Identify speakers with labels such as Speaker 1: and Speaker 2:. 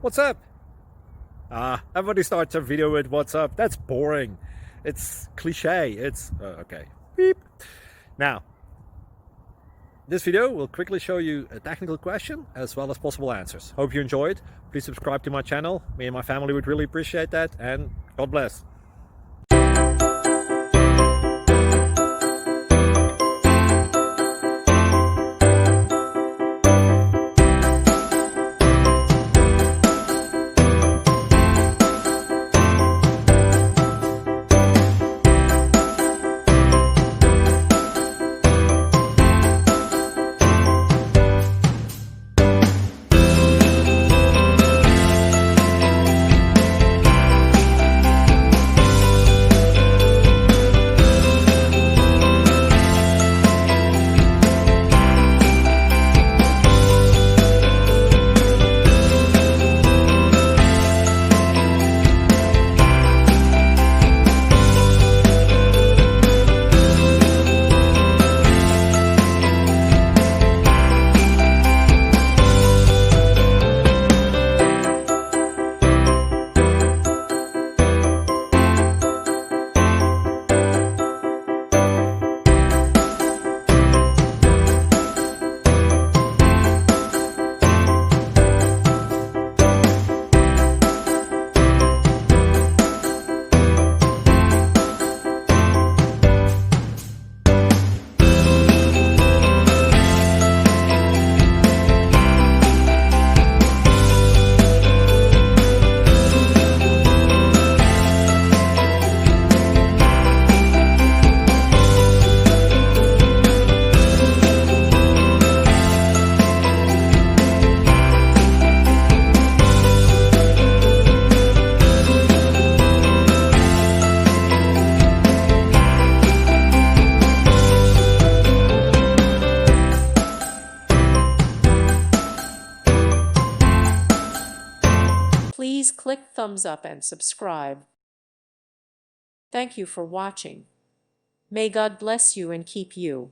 Speaker 1: What's up? Everybody starts a video with what's up. That's boring. It's cliche. It's okay. Beep. Now, this video will quickly show you a technical question as well as possible answers. Hope you enjoyed. Please subscribe to my channel. Me and my family would really appreciate that, and God bless.
Speaker 2: Please click thumbs up and subscribe. Thank you for watching. May God bless you and keep you.